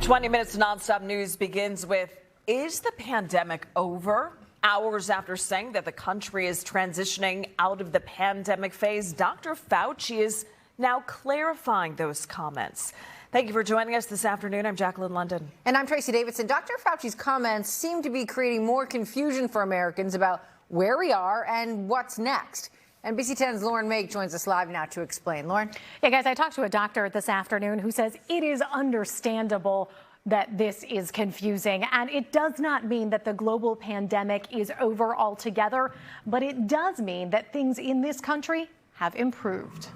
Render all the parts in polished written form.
20 minutes nonstop news begins with, is the pandemic over? Hours after saying that the country is transitioning out of the pandemic phase, Dr. Fauci is now clarifying those comments. Thank you for joining us this afternoon. I'm Jacqueline London. And I'm Tracy Davidson. Dr. Fauci's comments seem to be creating more confusion for Americans about where we are and what's next. NBC 10's Lauren Mayk joins us live now to explain. Lauren? Yeah, guys, I talked to a doctor this afternoon who says it is understandable that this is confusing, and it does not mean that the global pandemic is over altogether, but it does mean that things in this country have improved.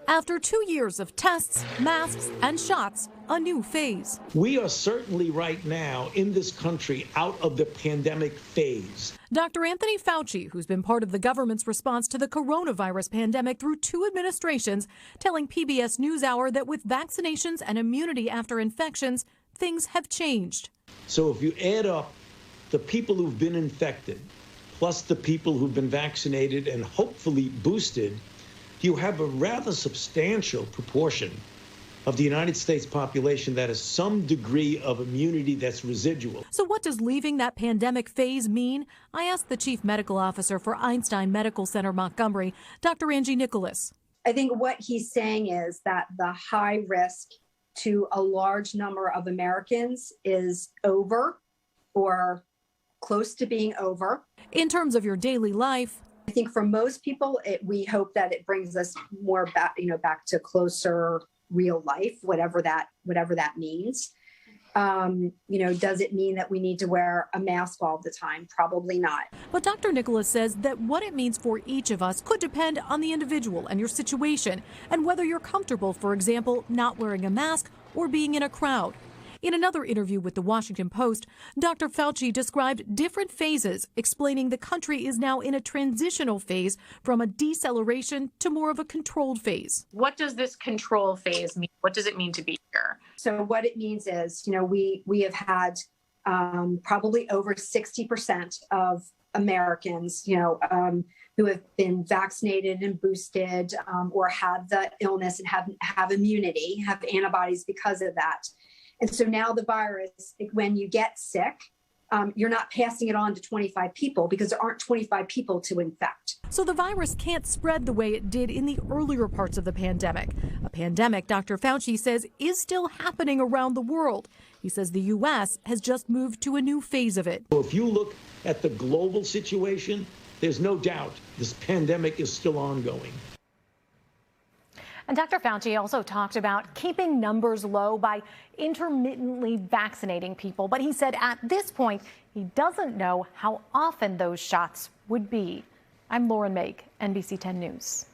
After 2 years of tests, masks, and shots, a new phase. We are certainly right now in this country out of the pandemic phase. Dr. Anthony Fauci, who's been part of the government's response to the coronavirus pandemic through 2 administrations, telling PBS NewsHour that with vaccinations and immunity after infections, things have changed. So if you add up the people who've been infected, plus the people who've been vaccinated and hopefully boosted, you have a rather substantial proportion of the United States population that has some degree of immunity that's residual. So what does leaving that pandemic phase mean? I asked the chief medical officer for Einstein Medical Center Montgomery, Dr. Angie Nicholas. I think what he's saying is that the high risk to a large number of Americans is over or close to being over. In terms of your daily life, I think for most people, we hope that it brings us more back, back to closer real life, whatever that means. Does it mean that we need to wear a mask all the time? Probably not. But Dr. Nicholas says that what it means for each of us could depend on the individual and your situation, and whether you're comfortable, for example, not wearing a mask or being in a crowd. In another interview with the Washington Post, Dr. Fauci described different phases, explaining the country is now in a transitional phase from a deceleration to more of a controlled phase. What does this control phase mean? What does it mean to be here? So what it means is, we have had probably over 60% of Americans, who have been vaccinated and boosted or have the illness and have immunity, have antibodies because of that. And so now the virus, when you get sick, you're not passing it on to 25 people because there aren't 25 people to infect. So the virus can't spread the way it did in the earlier parts of the pandemic. A pandemic, Dr. Fauci says, is still happening around the world. He says the U.S. has just moved to a new phase of it. If you look at the global situation, there's no doubt this pandemic is still ongoing. And Dr. Fauci also talked about keeping numbers low by intermittently vaccinating people. But he said at this point, he doesn't know how often those shots would be. I'm Lauren Mayk, NBC 10 News.